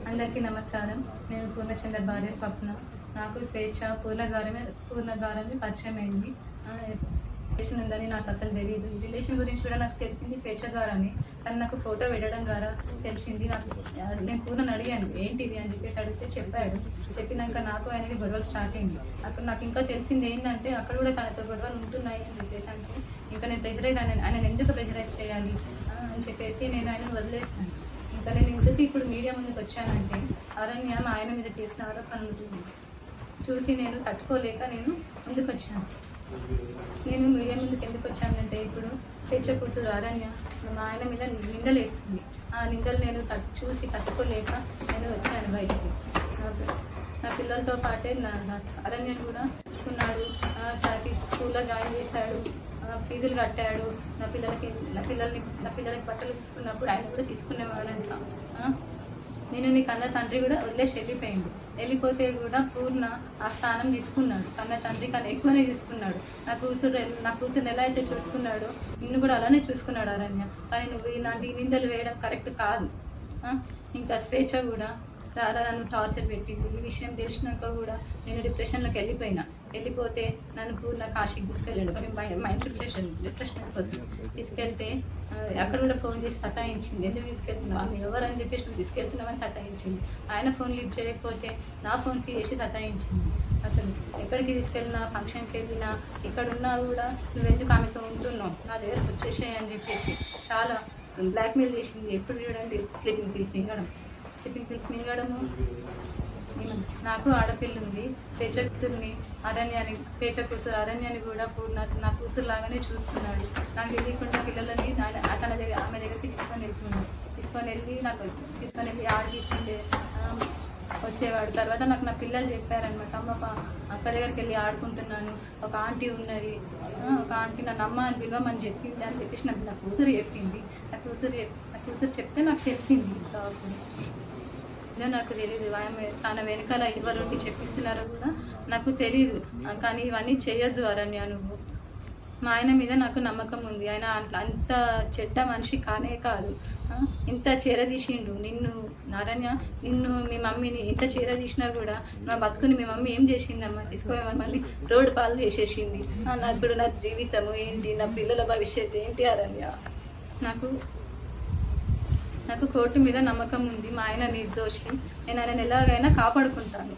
అందరికీ నమస్కారం. నేను పూర్ణచంద్ర భార్య స్వప్న. నాకు స్వేచ్ఛ పూర్ణ ద్వారానే పరిచయం అయింది. రిలేషన్ ఉందని నాకు అసలు తెలియదు. రిలేషన్ గురించి కూడా నాకు తెలిసింది స్వేచ్ఛ ద్వారానే. కానీ నాకు ఫోటో పెట్టడం ద్వారా తెలిసింది. నేను పూర్ణని అడిగాను ఏంటిది అని చెప్పేసి అడిగితే చెప్పాడు. చెప్పినాక నాకు ఆయనకి గొడవలు స్టార్ట్ అయింది. అక్కడ నాకు ఇంకా తెలిసింది ఏంటంటే అక్కడ కూడా తనతో గొడవలు ఉంటున్నాయి అని చెప్పేసి అంటే ఇంకా నేను ప్రెజరైజ్ ఆయన ఎందుకు ప్రెజరైజ్ చేయాలి అని చెప్పేసి నేను ఆయన వదిలేసాను. ఇంకా నేను ఇందుకు ఇప్పుడు మీడియా ముందుకు వచ్చానంటే అరణ్య మా ఆయన మీద చేసిన ఆరోపణలు చూసి నేను తట్టుకోలేక నేను ముందుకు వచ్చాను. నేను మీడియా ముందుకు ఎందుకు వచ్చానంటే ఇప్పుడు స్వేచ్ఛ కూతురు అరణ్య మా ఆయన మీద నిందలు వేస్తుంది. ఆ నిందలు నేను చూసి తట్టుకోలేక నేను వచ్చాను బయటికి. నా పిల్లలతో పాటే నా అరణ్యను కూడా తీసుకున్నాడు. స్కూల్లో జాయిన్ చేశాడు, ఫీజులు కట్టాడు. నా పిల్లలకి బట్టలు తీసుకున్నప్పుడు ఆయన కూడా తీసుకునేవాడంట. నేను నీ కన్న తండ్రి కూడా వదిలేసి వెళ్ళిపోయింది. వెళ్ళిపోతే కూడా పూర్ణ ఆ స్థానం తీసుకున్నాడు. కన్న తండ్రి కన్నా ఎక్కువనే చూసుకున్నాడు. నా కూతురు ఎలా అయితే చూసుకున్నాడో నిన్ను కూడా అలానే చూసుకున్నాడు అరణ్య. కానీ నువ్వు ఇలాంటి నిందలు వేయడం కరెక్ట్ కాదు. ఇంకా స్వేచ్ఛ కూడా చాలా నన్ను టార్చర్ పెట్టింది. ఈ విషయం తెలిసినాక కూడా నేను డిప్రెషన్లోకి వెళ్ళిపోతే నన్ను పూర్ణ కాశీకి తీసుకెళ్ళాడు. కానీ మైండ్ రిఫ్రెష్మెంట్ కోసం తీసుకెళ్తే అక్కడ కూడా ఫోన్ చేసి సతాయించింది. ఎందుకు తీసుకెళ్తున్నావు, ఆమె ఎవరని చెప్పేసి నువ్వు తీసుకెళ్తున్నావని సతాయించింది. ఆయన ఫోన్ లిఫ్ట్ చేయకపోతే నా ఫోన్కి చేసి సతాయించింది. అసలు ఎక్కడికి తీసుకెళ్ళినా, ఫంక్షన్కి వెళ్ళినా, ఇక్కడున్నా కూడా నువ్వెందుకు ఆమెతో ఉంటున్నావు, నా దగ్గర వచ్చేసాయి అని చెప్పేసి చాలా బ్లాక్మెయిల్ చేసింది. ఎప్పుడు చూడండి స్లీపింగ్ పిల్స్ మింగడము. నాకు ఆడపిల్ల ఉంది, స్వేచ్ఛ కూతురు అరణ్యాన్ని కూడా నా కూతురు లాగానే చూస్తున్నాడు. నాకు తెలియకుండా పిల్లలని ఆమె దగ్గరికి తీసుకొని వెళ్ళి ఆడ తీసుకుంటే వచ్చేవాడు. తర్వాత నాకు నా పిల్లలు చెప్పారనమాట, అక్క దగ్గరికి వెళ్ళి ఆడుకుంటున్నాను, ఒక ఆంటీ ఉన్నది, ఒక ఆంటీ నన్ను అమ్మ అని పిలవమని చెప్పింది అని చెప్పేసి నా కూతురు చెప్పింది. నా కూతురు చెప్తే నాకు తెలిసింది. నాకు తెలియదు తన వెనకాల ఎవరుండి చెప్పిస్తున్నారో కూడా నాకు తెలియదు. కానీ ఇవన్నీ చేయొద్దు అరణ్య నువ్వు. మా ఆయన మీద నాకు నమ్మకం ఉంది. ఆయన అంత చెడ్డ మనిషి కానే కాదు. ఇంత చేరదీసిండు నిన్ను అరణ్య. మీ మమ్మీని ఇంత చేరదీసినా కూడా నా బతుకుని మీ మమ్మీ ఏం చేసిందమ్మా, తీసుకోమని మళ్ళీ రోడ్డు పాలు చేసేసింది. ఇప్పుడు నా జీవితము ఏంటి, నా పిల్లల భవిష్యత్తు ఏంటి అరణ్య. నాకు కోర్టు మీద నమ్మకం ఉంది. మా ఆయన నిర్దోషి. నేను ఆయన ఎలాగైనా కాపాడుకుంటాను.